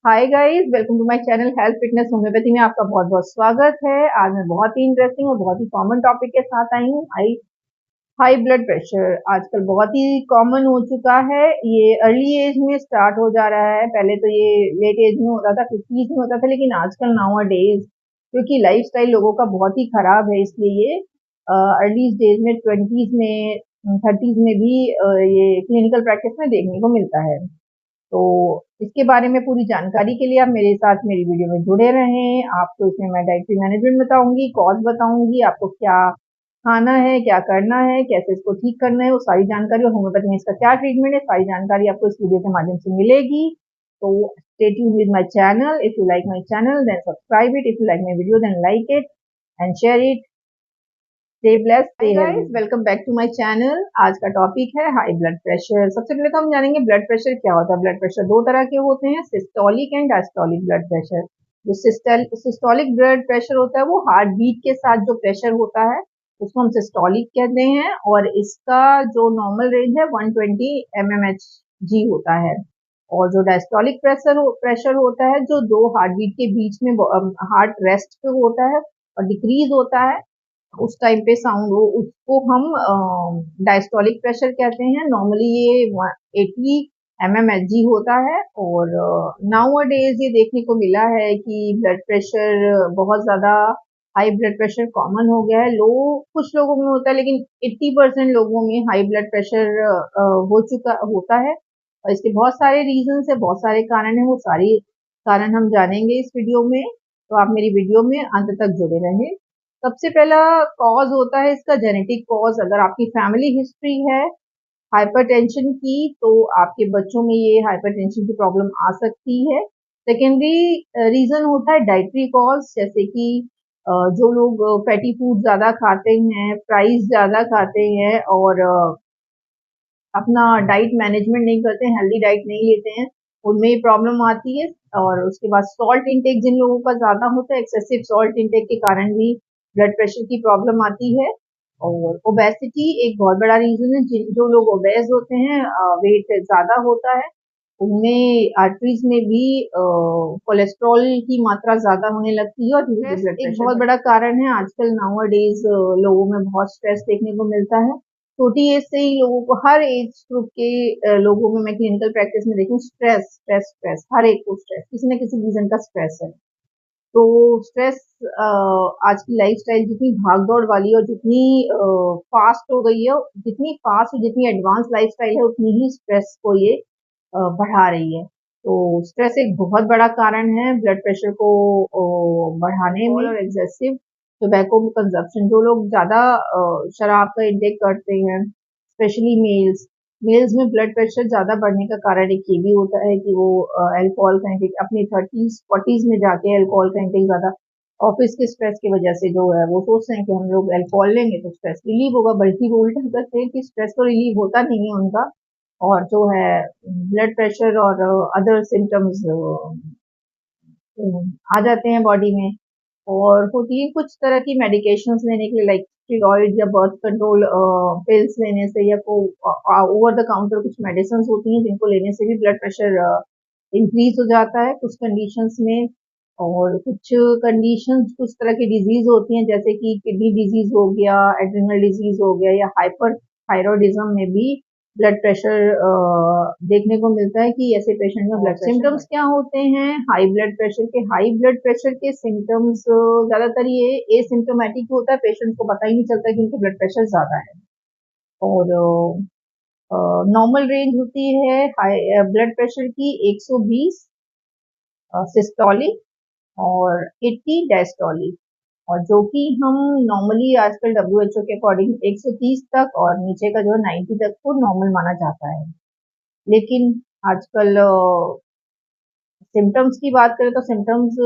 Hi guys, welcome to my channel health fitness homeopathy में आपका बहुत बहुत स्वागत है। आज मैं बहुत ही इंटरेस्टिंग और बहुत ही कॉमन टॉपिक के साथ आई हूँ। हाई हाई ब्लड प्रेशर आजकल बहुत ही कॉमन हो चुका है। ये अर्ली एज में स्टार्ट हो जा रहा है। पहले तो ये लेट एज में होता था, 50s में होता था, लेकिन आजकल नाउ डेज क्योंकि लाइफस्टाइल लोगों का बहुत ही खराब है, इसलिए ये अर्ली डेज में 20s में 30s में भी ये क्लिनिकल प्रैक्टिस में देखने को मिलता है। तो इसके बारे में पूरी जानकारी के लिए आप मेरे साथ मेरी वीडियो में जुड़े रहें। आपको इसमें मैं डाइटरी मैनेजमेंट बताऊंगी, कॉज बताऊंगी, आपको क्या खाना है, क्या करना है, कैसे इसको ठीक करना है, वो सारी जानकारी और होम्योपैथी में इसका क्या ट्रीटमेंट है, सारी जानकारी आपको इस वीडियो के माध्यम से मिलेगी। तो stay tuned with my channel. If you like my channel then subscribe it, if you like my video then like it and share it. Stay blessed, stay guys, welcome back to my channel. आज का topic है high blood pressure. सबसे पहले तो हम जानेंगे blood pressure क्या होता है। ब्लड प्रेशर दो तरह के होते हैं, systolic and diastolic blood pressure. जो सिस्टोलिक ब्लड प्रेशर होता है वो हार्ट बीट के साथ जो प्रेशर होता है उसको हम सिस्टोलिक कहते हैं, और इसका जो नॉर्मल रेंज है 120 mmHg होता है। और जो डायस्टोलिक प्रेशर होता है जो दो हार्ट बीट के बीच में हार्ट रेस्ट पे होता है और डिक्रीज होता है, उस टाइम पे साउंड हो, उसको हम डायस्टोलिक प्रेशर कहते हैं। नॉर्मली ये 80 mmHg होता है। और नाउ डेज ये देखने को मिला है कि ब्लड प्रेशर बहुत ज्यादा, हाई ब्लड प्रेशर कॉमन हो गया है। लो कुछ लोगों में होता है, लेकिन 80% लोगों में हाई ब्लड प्रेशर हो चुका होता है। और इसके बहुत सारे रीजन है, बहुत सारे कारण है, वो सारी कारण हम जानेंगे इस वीडियो में। तो आप मेरी वीडियो में अंत तक जुड़े रहें। सबसे पहला कॉज होता है इसका जेनेटिक कॉज। अगर आपकी फैमिली हिस्ट्री है हाइपरटेंशन की तो आपके बच्चों में ये हाइपरटेंशन की प्रॉब्लम आ सकती है। सेकेंडरी रीजन होता है डाइटरी कॉज, जैसे कि जो लोग फैटी फूड ज्यादा खाते हैं, फ्राइज ज्यादा खाते हैं और अपना डाइट मैनेजमेंट नहीं करते हैं, हेल्दी डाइट नहीं लेते हैं, उनमें ये प्रॉब्लम आती है। और उसके बाद सॉल्ट इंटेक जिन लोगों का ज्यादा होता है, एक्सेसिव सॉल्ट इंटेक के कारण भी ब्लड प्रेशर की प्रॉब्लम आती है। और ओबेसिटी एक बहुत बड़ा रीजन है। जो लोग ओबेस होते हैं, वेट ज्यादा होता है, उनमें आर्टरीज में भी कोलेस्ट्रॉल की मात्रा ज्यादा होने लगती है। और स्ट्रेस एक बहुत बड़ा कारण है। आजकल नाउ डेज लोगों में बहुत स्ट्रेस देखने को मिलता है। छोटी एज से ही लोगों को, हर एज ग्रुप के लोगों में मैं क्लिनिकल प्रैक्टिस में देखूं, स्ट्रेस स्ट्रेस स्ट्रेस, हर एक को स्ट्रेस, किसी न किसी रीजन का स्ट्रेस है। तो स्ट्रेस, आज की लाइफस्टाइल जितनी भाग दौड़ वाली और जितनी फास्ट हो गई है, जितनी फास्ट और जितनी एडवांस लाइफस्टाइल है, उतनी ही स्ट्रेस को ये बढ़ा रही है। तो स्ट्रेस एक बहुत बड़ा कारण है ब्लड प्रेशर को बढ़ाने में। और एक्सेसिव टोबैको कंजप्शन, जो लोग ज्यादा शराब का इंटेक करते हैं, स्पेशली मेल्स, मेल्स में ब्लड प्रेशर ज्यादा बढ़ने का कारण एक ये भी होता है कि वो अल्कोहल का इंटेक अपनी 30s 40s में जाके अल्कोहल का इंटेक ज्यादा, ऑफिस के स्ट्रेस की वजह से जो है वो सोचते हैं कि हम लोग अल्कोहल लेंगे तो स्ट्रेस रिलीव होगा, बल्कि वो उल्टा करते हैं कि स्ट्रेस तो रिलीव होता नहीं है उनका, और जो है ब्लड प्रेशर और अदर सिम्टम्स आ जाते हैं बॉडी में। और होती है कुछ तरह की मेडिकेशंस लेने के लिए, लाइक स्टीरॉइड या बर्थ कंट्रोल पिल्स लेने से, या को ओवर द काउंटर कुछ मेडिसिन होती हैं जिनको लेने से भी ब्लड प्रेशर इंक्रीज हो जाता है कुछ कंडीशंस में। और कुछ कंडीशंस, कुछ तरह की डिजीज होती हैं, जैसे कि किडनी डिजीज हो गया, एड्रिनल डिजीज हो गया, या हाइपर थायरॉयडिज्म में भी ब्लड प्रेशर देखने को मिलता है कि ऐसे पेशेंट में ब्लड सिम्टम्स क्या होते हैं हाई ब्लड प्रेशर के। हाई ब्लड प्रेशर के सिम्टम्स ज्यादातर ये एसिम्टोमेटिक होता है, पेशेंट को पता ही नहीं चलता कि उनका ब्लड प्रेशर ज्यादा है। और नॉर्मल रेंज होती है हाई ब्लड प्रेशर की 120 सिस्टोलिक और 80 डायस्टोलिक, और जो कि हम नॉर्मली आजकल WHO के अकॉर्डिंग 130 तक और नीचे का जो 90 तक को नॉर्मल माना जाता है। लेकिन आजकल सिम्टम्स की बात करें तो सिम्टम्स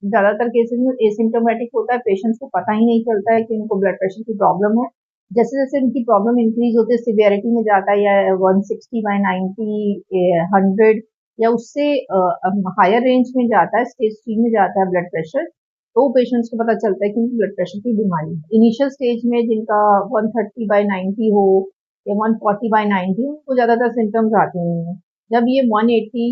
ज्यादातर केसेस में एसिम्टोमेटिक होता है, पेशेंट्स को पता ही नहीं चलता है कि उनको ब्लड प्रेशर की प्रॉब्लम है। जैसे जैसे उनकी प्रॉब्लम इंक्रीज होती है, सिवियरिटी में जाता है, या 160/90, 100 या उससे हायर रेंज में जाता है, स्टेज 3 में जाता है ब्लड प्रेशर, तो पेशेंट्स को पता चलता है कि उनको ब्लड प्रेशर की बीमारी है। इनिशियल स्टेज में जिनका 130/90 हो या 140/90, उनको ज्यादातर सिम्टम्स आते नहीं है। जब ये 180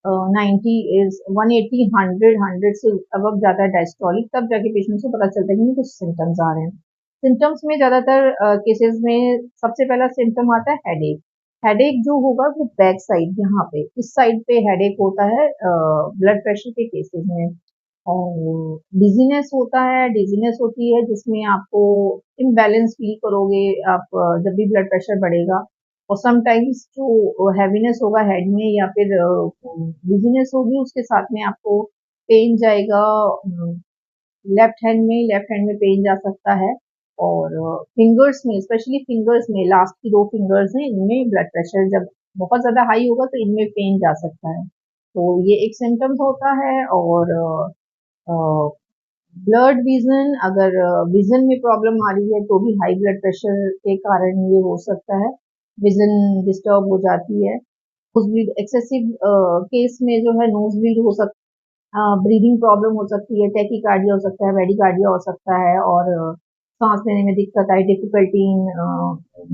90 इज 180 100 100 से अब जाता है डायस्टोलिक, तब जाके पेशेंट को पता चलता है कि कुछ सिम्टम्स आ रहे हैं। सिम्टम्स में ज्यादातर केसेस में सबसे पहला सिम्टम आता है हेडेक। हेडेक जो होगा वो बैक साइड, यहाँ पे इस साइड पे हेडेक होता है ब्लड प्रेशर के केसेस में। और डिजीनेस होता है, डिजीनेस होती है जिसमें आपको इम्बैलेंस फील करोगे आप जब भी ब्लड प्रेशर बढ़ेगा। और समटाइम्स जो हैवीनेस होगा हेड में या फिर डिजीनेस होगी, उसके साथ में आपको पेन जाएगा लेफ्ट हैंड में पेन जा सकता है। और फिंगर्स में, स्पेशली फिंगर्स में, लास्ट की दो फिंगर्स हैं, इनमें ब्लड प्रेशर जब बहुत ज्यादा हाई होगा तो इनमें पेन जा सकता है। तो ये एक सिम्टम्स होता है। और ब्लड विजन, अगर विजन में प्रॉब्लम आ रही है तो भी हाई ब्लड प्रेशर के कारण ये हो सकता है, विजन डिस्टर्ब हो जाती है। नोज ब्लीड एक्सेसिव केस में जो है नोज ब्लीड हो सकता है, ब्रीदिंग प्रॉब्लम हो सकती है, टैकीकार्डिया हो सकता है, वेडिकार्डिया हो सकता है, और सांस लेने में दिक्कत आई, डिफिकल्टी इन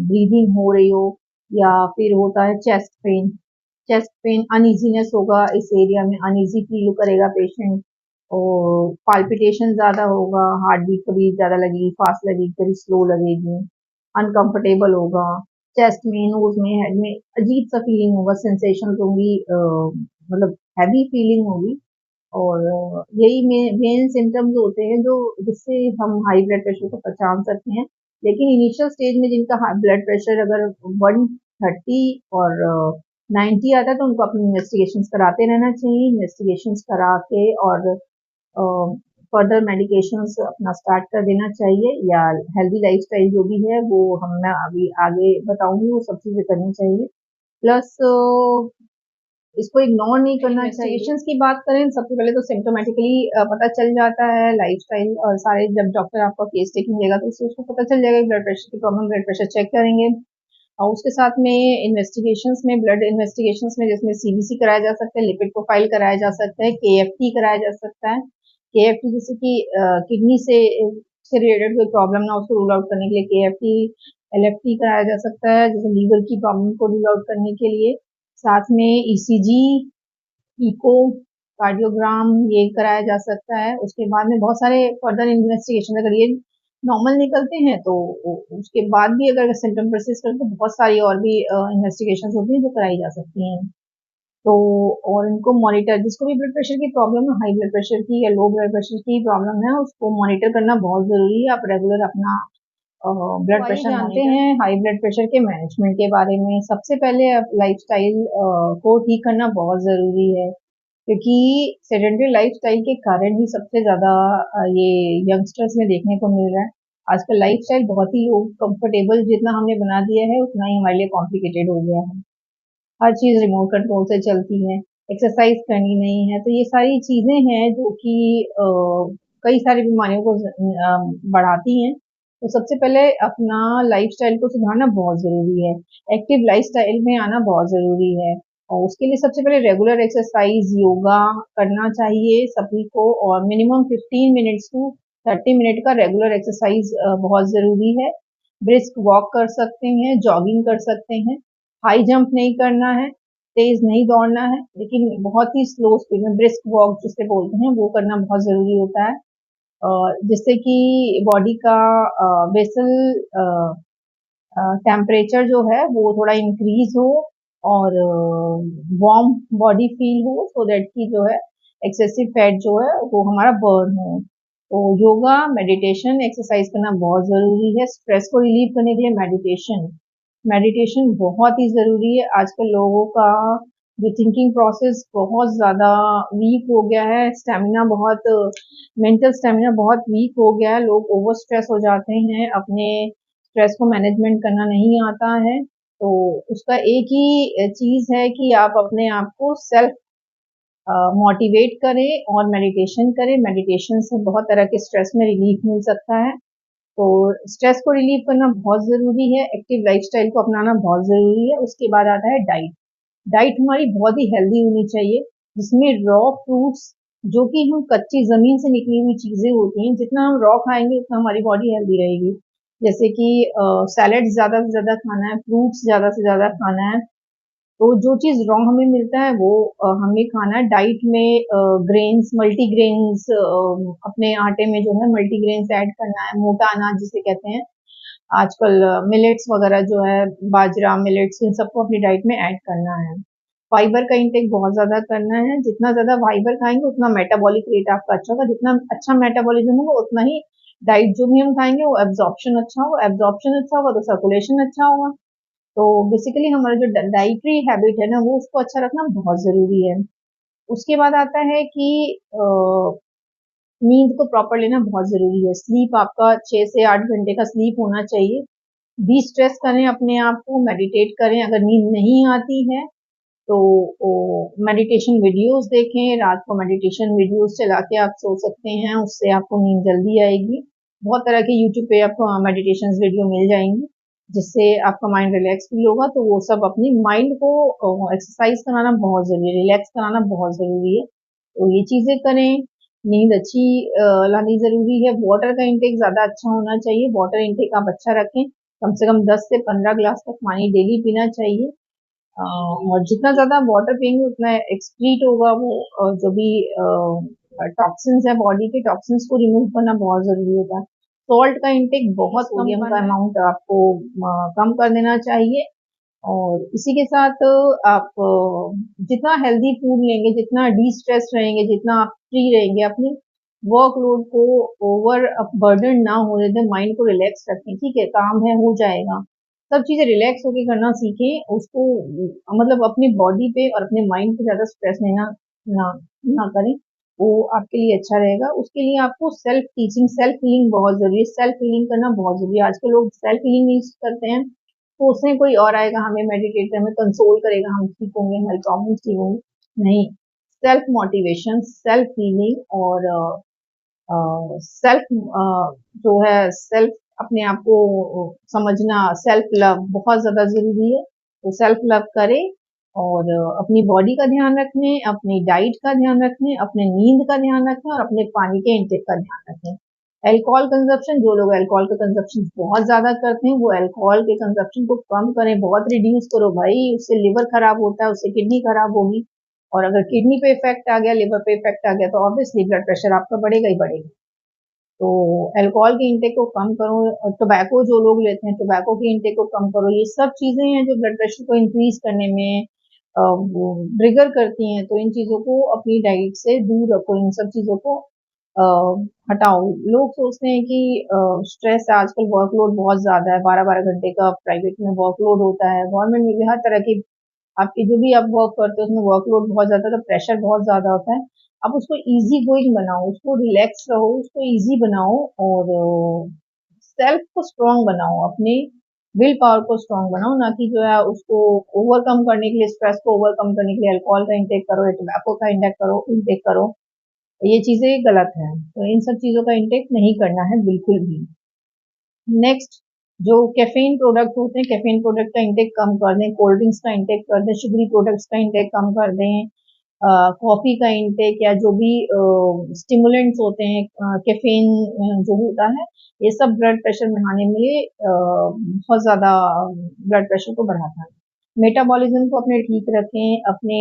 ब्रीदिंग हो रही हो, या फिर होता है chest pain. Chest pain, uneasiness होगा, इस एरिया में अनइजी फील करेगा पेशेंट। और पाल्पिटेशन ज्यादा होगा, हार्ट बीट कभी ज्यादा लगेगी, फास्ट लगेगी, कभी स्लो लगेगी, अनकंफर्टेबल होगा, चेस्ट में, नोज में, हेड में अजीब सा फीलिंग होगा, सेंसेशन होंगी, मतलब हैवी फीलिंग होगी। और यही मेन सिम्टम्स होते हैं जो जिससे हम हाई ब्लड प्रेशर को पहचान सकते हैं। लेकिन इनिशियल स्टेज में जिनका हाई ब्लड प्रेशर अगर 130 और 90 आता है तो उनको अपनी इन्वेस्टिगेशन कराते रहना चाहिए। इन्वेस्टिगेशन करा के और फर्दर मेडिकेशंस अपना स्टार्ट कर देना चाहिए, या हेल्दी लाइफस्टाइल जो भी है वो मैं अभी आगे बताऊंगी, वो सब चीजें करनी चाहिए। प्लस इसको इग्नोर नहीं करना चाहिए। इन्वेस्टिगेशंस की बात करें, सबसे पहले तो सिम्टोमेटिकली पता चल जाता है लाइफस्टाइल और सारे, जब डॉक्टर आपका केस टेकिंग लेगा तो उससे उसको पता चल जाएगा ब्लड प्रेशर की प्रॉब्लम, ब्लड प्रेशर चेक करेंगे। और उसके साथ में इन्वेस्टिगेशंस में, ब्लड इन्वेस्टिगेशंस में जिसमें सीबीसी कराया जा सकता है, लिपिड प्रोफाइल कराया जा सकता है, केएफटी कराया जा सकता है। केएफटी जैसे कि किडनी से रिलेटेड कोई प्रॉब्लम ना उसको रूल आउट करने के लिए केएफटी, एलएफटी कराया जा सकता है, जैसे लीवर की प्रॉब्लम को रूल आउट करने के लिए। साथ में ईसीजी, इको, कार्डियोग्राम ये कराया जा सकता है। उसके बाद में बहुत सारे फर्दर इन्वेस्टिगेशन, अगर ये नॉर्मल निकलते हैं तो उसके बाद भी अगर सिम्टम परसिस्ट करते तो बहुत सारी और भी इन्वेस्टिगेशन होती हैं जो कराई जा सकती हैं। तो और इनको मॉनिटर, जिसको भी ब्लड प्रेशर की प्रॉब्लम है, हाई ब्लड प्रेशर की या लो ब्लड प्रेशर की प्रॉब्लम है, उसको मॉनिटर करना बहुत जरूरी है। आप रेगुलर अपना ब्लड प्रेशर जानते हैं। हाई ब्लड प्रेशर के मैनेजमेंट के बारे में सबसे पहले लाइफस्टाइल को ठीक करना बहुत जरूरी है, क्योंकि सेडेंटरी लाइफस्टाइल के कारण ही सबसे ज्यादा ये यंगस्टर्स में देखने को मिल रहा है। आजकल लाइफस्टाइल बहुत ही कंफर्टेबल जितना हमने बना दिया है उतना ही हमारे लिए कॉम्प्लिकेटेड हो गया है। हर चीज रिमोट कंट्रोल से चलती है, एक्सरसाइज करनी नहीं है, तो ये सारी चीजें हैं जो कि कई सारी बीमारियों को बढ़ाती हैं। तो सबसे पहले अपना लाइफस्टाइल को सुधारना बहुत जरूरी है, एक्टिव लाइफस्टाइल में आना बहुत जरूरी है। और उसके लिए सबसे पहले रेगुलर एक्सरसाइज, योगा करना चाहिए सभी को, और मिनिमम 15 मिनट्स टू 30 मिनट का रेगुलर एक्सरसाइज बहुत जरूरी है। ब्रिस्क वॉक कर सकते हैं, जॉगिंग कर सकते हैं, हाई जंप नहीं करना है, तेज नहीं दौड़ना है, लेकिन बहुत ही स्लो स्पीड में ब्रिस्क वॉक जिसे बोलते हैं वो करना बहुत जरूरी होता है, जिससे कि बॉडी का बेसल टेम्परेचर जो है वो थोड़ा इंक्रीज हो, और वार्म बॉडी फील हो, सो दैट की जो है एक्सेसिव फैट जो है वो हमारा बर्न हो। तो योगा, मेडिटेशन, एक्सरसाइज करना बहुत जरूरी है। स्ट्रेस को रिलीव करने के लिए मेडिटेशन, मेडिटेशन बहुत ही जरूरी है। आजकल लोगों का जो थिंकिंग प्रोसेस बहुत ज्यादा वीक हो गया है, स्टेमिना बहुत, मेंटल स्टेमिना बहुत वीक हो गया है, लोग ओवर स्ट्रेस हो जाते हैं, अपने स्ट्रेस को मैनेजमेंट करना नहीं आता है। तो उसका एक ही चीज है कि आप अपने आप को सेल्फ मोटिवेट करें और मेडिटेशन करें। मेडिटेशन से बहुत तरह के स्ट्रेस में रिलीफ मिल सकता है। तो स्ट्रेस को रिलीव करना बहुत जरूरी है, एक्टिव लाइफस्टाइल को अपनाना बहुत जरूरी है। उसके बाद आता है डाइट। डाइट हमारी बहुत ही हेल्दी होनी चाहिए, जिसमें रॉ फ्रूट्स, जो कि हम कच्ची जमीन से निकली हुई चीजें होती हैं, जितना हम रॉ खाएंगे उतना हमारी बॉडी हेल्दी रहेगी। जैसे कि सैलेड ज्यादा से ज्यादा खाना है, फ्रूट्स ज्यादा से ज्यादा खाना है, तो जो चीज़ रॉ हमें मिलता है वो हमें खाना है। डाइट में ग्रेन्स, मल्टीग्रेन्स, अपने आटे में जो है मल्टीग्रेन्स ऐड करना है, मोटा अनाज जिसे कहते हैं। आजकल मिलेट्स वगैरह जो है, बाजरा, मिलेट्स, इन सबको अपनी डाइट में ऐड करना है। फाइबर का इंटेक बहुत ज़्यादा करना है। जितना ज़्यादा फाइबर खाएँगे उतना मेटाबॉलिक रेट आपका अच्छा होगा। जितना अच्छा मेटाबॉलिज्म होगा उतना ही डाइट जो भी हम खाएँगे वो एब्ज़ॉर्प्शन अच्छा होगा। एब्ज़ॉर्प्शन अच्छा होगा तो सर्कुलेशन अच्छा होगा। तो बेसिकली हमारा जो डाइटरी हैबिट है ना, वो उसको अच्छा रखना बहुत ज़रूरी है। उसके बाद आता है कि नींद को प्रॉपर लेना बहुत ज़रूरी है। स्लीप आपका 6 से 8 घंटे का स्लीप होना चाहिए। डिस्ट्रेस करें अपने आप को, मेडिटेट करें। अगर नींद नहीं आती है तो मेडिटेशन वीडियोस देखें। रात को मेडिटेशन वीडियोस चला के आप सो सकते हैं, उससे आपको नींद जल्दी आएगी। बहुत तरह के यूट्यूब पे आपको मेडिटेशन वीडियो मिल जाएंगी जिससे आपका माइंड रिलैक्स फील होगा। तो वो सब अपनी माइंड को एक्सरसाइज कराना बहुत ज़रूरी है, रिलैक्स कराना बहुत ज़रूरी है। तो ये चीज़ें करें। नींद अच्छी लानी ज़रूरी है। वाटर का इंटेक ज़्यादा अच्छा होना चाहिए। वाटर इंटेक आप अच्छा रखें। कम से कम 10 से 15 ग्लास तक पानी डेली पीना चाहिए। और जितना ज़्यादा वाटर पिएंगे उतना एक्सक्रीट होगा वो जो भी टॉक्सिन्स है, बॉडी के टॉक्सिन्स को रिमूव करना बहुत ज़रूरी होता है। सॉल्ट का इंटेक बहुत, सोडियम का अमाउंट आपको कम कर देना चाहिए। और इसी के साथ आप जितना हेल्दी फूड लेंगे, जितना डी स्ट्रेस रहेंगे, जितना आप फ्री रहेंगे, अपने वर्कलोड को ओवर बर्डन ना होने दें, माइंड को रिलैक्स रखें। ठीक है, काम है हो जाएगा, सब चीज़ें रिलैक्स होके करना सीखें। उसको मतलब अपनी बॉडी पे और अपने माइंड पे ज़्यादा स्ट्रेस लेना ना ना करें। वो आपके लिए अच्छा रहेगा। उसके लिए आपको सेल्फ टीचिंग, सेल्फ हीलिंग बहुत ज़रूरी है। सेल्फ हीलिंग करना बहुत ज़रूरी है। आजकल लोग सेल्फ हीलिंग नहीं करते हैं, तो उसमें कोई और आएगा, हमें मेडिटेट हमें कंसोल करेगा, हम ठीक होंगे, हमारी प्रॉब्लम्स ठीक होंगी। नहीं, सेल्फ मोटिवेशन, सेल्फ हीलिंग और सेल्फ जो है सेल्फ अपने आप को समझना, सेल्फ लव बहुत ज़्यादा ज़रूरी है। तो सेल्फ लव करें और अपनी बॉडी का ध्यान रखने, अपनी डाइट का ध्यान रखने, अपने नींद का ध्यान रखें और अपने पानी के इंटेक का ध्यान रखें। अल्कोहल कंजप्शन, जो लोग अल्कोहल का कंजप्शन बहुत ज़्यादा करते हैं वो अल्कोहल के कंजप्शन को कम करें, बहुत रिड्यूस करो भाई। उससे लिवर खराब होता है, उससे किडनी खराब होगी। और अगर किडनी पे इफेक्ट आ गया, लिवर पे इफेक्ट आ गया तो ऑब्वियसली ब्लड प्रेशर आपका बढ़ेगा ही बढ़ेगा। तो अल्कोहल के इंटेक को कम करो। और टोबैको जो लोग लेते हैं, टोबैको के इंटेक को कम करो। ये सब चीज़ें हैं जो ब्लड प्रेशर को इंक्रीज करने में वो ट्रिगर करती हैं। तो इन चीज़ों को अपनी डाइट से दूर रखो, इन सब चीज़ों को अ, हटाओ। लोग सोचते हैं कि स्ट्रेस आजकल वर्कलोड बहुत ज़्यादा है, 12-12 घंटे का प्राइवेट में वर्कलोड होता है, गवर्नमेंट में भी हर तरह की आपकी जो भी आप वर्क करते हो उसमें वर्कलोड बहुत ज़्यादा है, तो प्रेशर बहुत ज़्यादा होता है। आप उसको ईज़ी गोइंग बनाओ, उसको रिलैक्स रहो, उसको ईज़ी बनाओ और सेल्फ को स्ट्रॉन्ग बनाओ, अपने विल पावर को स्ट्रॉन्ग बनाओ, ना कि जो है उसको ओवरकम करने के लिए, स्ट्रेस को ओवरकम करने के लिए अल्कोहल का इंटेक करो या टोबैको का इंटेक करो। ये चीज़ें गलत हैं। तो इन सब चीज़ों का इंटेक नहीं करना है बिल्कुल भी। नेक्स्ट, जो कैफीन प्रोडक्ट होते हैं, कैफीन प्रोडक्ट का इंटेक कम कर दें, कोल्ड ड्रिंक्स का इंटेक कर दें, शुगरी प्रोडक्ट्स का इंटेक कम कर दें। कॉफ़ी का इंटेक या जो भी स्टिमुलेंट्स होते हैं, कैफीन जो होता है, ये सब ब्लड प्रेशर बढ़ाने में बहुत ज़्यादा ब्लड प्रेशर को बढ़ाता है। मेटाबॉलिज्म को अपने ठीक रखें, अपने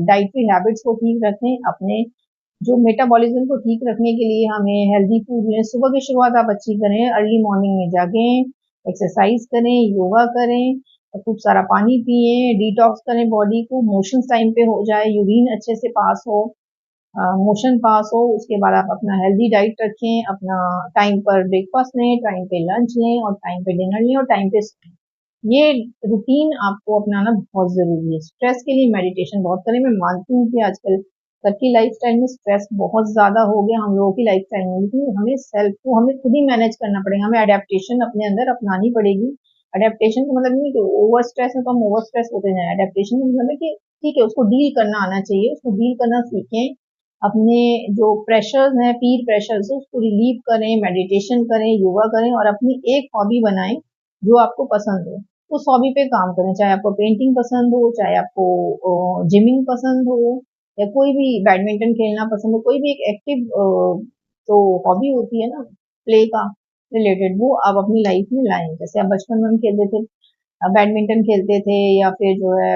डाइटरी हैबिट्स को ठीक रखें। अपने जो मेटाबॉलिज्म को ठीक रखने के लिए हमें हेल्दी फूड लें। सुबह की शुरुआत आप अच्छी करें, अर्ली मॉर्निंग में जागें, एक्सरसाइज करें, योगा करें, खूब सारा पानी पिए, डिटॉक्स करें बॉडी को, मोशंस टाइम पे हो जाए, यूरिन अच्छे से पास हो, मोशन पास हो। उसके बाद आप अपना हेल्दी डाइट रखें, अपना टाइम पर ब्रेकफास्ट लें, टाइम पे लंच लें और टाइम पे डिनर लें और टाइम पे सोएं। ये रूटीन आपको अपनाना बहुत ज़रूरी है। स्ट्रेस के लिए मेडिटेशन बहुत करें। मैं मानती हूँ कि आजकल सबकी लाइफस्टाइल में स्ट्रेस बहुत ज़्यादा हो गया, हम लोगों की लाइफस्टाइल में, लेकिन हमें सेल्फ को हमें खुद ही मैनेज करना पड़ेगा। हमें अडेप्टेशन अपने अंदर अपनानी पड़ेगी। अडेप्टेशन का मतलब नहीं कि ओवर स्ट्रेस है तो हम ओवर स्ट्रेस होते जाएं। अडेप्टेशन का मतलब है कि ठीक है, उसको डील करना आना चाहिए, उसको डील करना सीखें। अपने जो प्रेशर्स हैं, पीर प्रेशर से उसको रिलीव करें, मेडिटेशन करें, योगा करें और अपनी एक हॉबी बनाएं जो आपको पसंद हो। उस हॉबी पे काम करें, चाहे आपको पेंटिंग पसंद हो, चाहे आपको जिमिंग पसंद हो या कोई भी बैडमिंटन खेलना पसंद हो, कोई भी एक एक्टिव जो हॉबी होती है ना, प्ले का रिलेटेड, वो आप अपनी लाइफ में लाएं। जैसे आप बचपन में हम खेलते थे बैडमिंटन खेलते थे या फिर जो है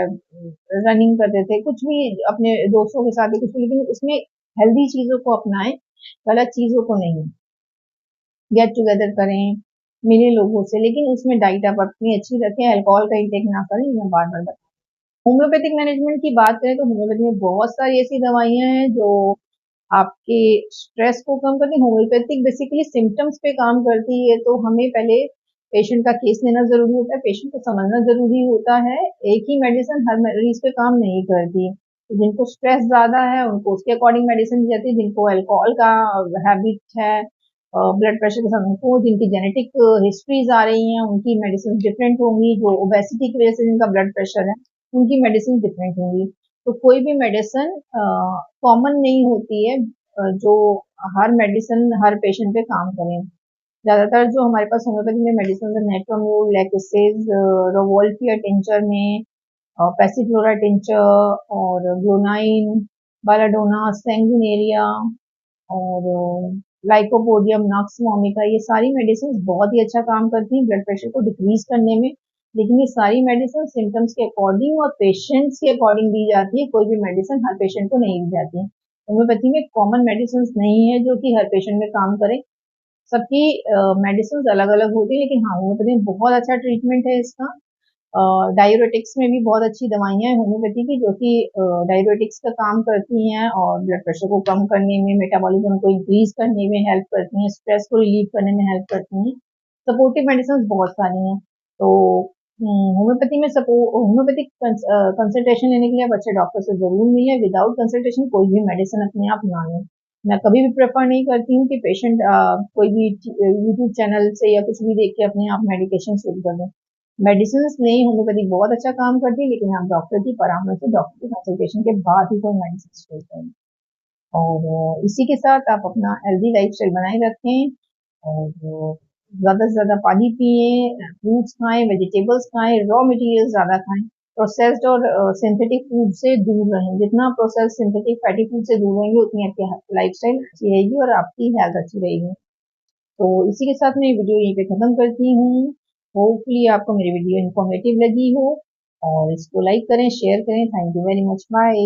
रनिंग करते थे, कुछ भी अपने दोस्तों के साथ भी कुछ भी, लेकिन उसमें हेल्दी चीजों को अपनाएं, गलत चीजों को नहीं। गेट टुगेदर करें, मिले लोगों से, लेकिन उसमें डाइट आप अपनी अच्छी रखें, अल्कोहल का इंटेक ना करें, मैं बार बार बता। होम्योपैथिक मैनेजमेंट की बात करें तो होम्योपैथी में बहुत सारी ऐसी दवाइयां हैं जो आपके स्ट्रेस को कम करती है। होम्योपैथिक बेसिकली सिम्टम्स पे काम करती है, तो हमें पहले पेशेंट का केस लेना जरूरी होता है, पेशेंट को समझना जरूरी होता है। एक ही मेडिसिन हर मरीज पे काम नहीं करती, तो जिनको स्ट्रेस ज्यादा है उनको उसके अकॉर्डिंग मेडिसिन दी जाती है, जिनको अल्कोहल का हैबिट है, ब्लड प्रेशर के साथ उनको, जिनकी जेनेटिक हिस्ट्रीज आ रही हैं उनकी मेडिसिन डिफरेंट होंगी, जो ओबेसिटी की वजह से जिनका ब्लड प्रेशर है उनकी मेडिसिन डिफरेंट होंगी। तो कोई भी मेडिसिन कॉमन नहीं होती है, जो हर मेडिसिन हर पेशेंट पे काम करें। ज्यादातर जो हमारे पास होम्योपैथी में मेडिसिन है, नेट्रोम्यूल, लैक्टोसेज, रोवोल्फिया टिंचर में पैसिफ्लोरा टिंचर और ग्लोनाइन, बालाडोना, सैंगुनेरिया और लाइकोपोडियम, नक्स वोमिका, ये सारी मेडिसिन बहुत ही अच्छा काम करती हैं ब्लड प्रेशर को डिक्रीज करने में। लेकिन ये सारी मेडिसिन सिम्टम्स के अकॉर्डिंग और पेशेंट्स के अकॉर्डिंग दी जाती है, कोई भी मेडिसिन हर पेशेंट को नहीं दी जाती है। होम्योपैथी में कॉमन मेडिसिन नहीं है जो कि हर पेशेंट में काम करे, सबकी मेडिसिन अलग अलग होती है। लेकिन हाँ, होम्योपैथी में बहुत अच्छा ट्रीटमेंट है इसका। डायूरेटिक्स में भी बहुत अच्छी दवाइयां हैं होम्योपैथी की, जो कि डायूरेटिक्स का काम करती हैं और ब्लड प्रेशर को कम करने में, मेटाबॉलिज्म को इंक्रीज करने में हेल्प करती हैं, स्ट्रेस को रिलीव करने में हेल्प करती हैं। सपोर्टिव मेडिसिन बहुत सारी हैं। तो होम्योपैथी में होम्योपैथिक कंसल्टेशन लेने के लिए आप अच्छे डॉक्टर से जरूर मिलें। विदाउट कंसल्टेशन कोई भी मेडिसिन अपने आप ना लें। मैं कभी भी प्रेफर नहीं करती हूँ कि पेशेंट कोई भी यूट्यूब चैनल से या कुछ भी देख के अपने आप मेडिकेशन शुरू कर दें। मेडिसिन नहीं, होम्योपैथी बहुत अच्छा काम करती है, लेकिन आप डॉक्टर की परामर्श से, डॉक्टर की कंसल्टेशन के बाद ही कोई मेडिसिन शुरू करें। और इसी के साथ आप अपना हेल्दी लाइफस्टाइल बनाए रखें और ज्यादा से ज्यादा पानी पिए, फ्रूट्स खाएं, वेजिटेबल्स खाएं, रॉ मटेरियल ज्यादा खाएं। प्रोसेस्ड और सिंथेटिक फूड से दूर रहें। जितना प्रोसेस्ड सिंथेटिक फैटी फूड से दूर रहेंगे उतनी आपकी लाइफस्टाइल अच्छी रहेगी और आपकी हेल्थ अच्छी रहेगी। तो इसी के साथ मैं वीडियो यहीं पे खत्म करती हूँ। होपफुली आपको मेरी वीडियो इन्फॉर्मेटिव लगी हो, और इसको लाइक करें, शेयर करें। Thank you very much, bye.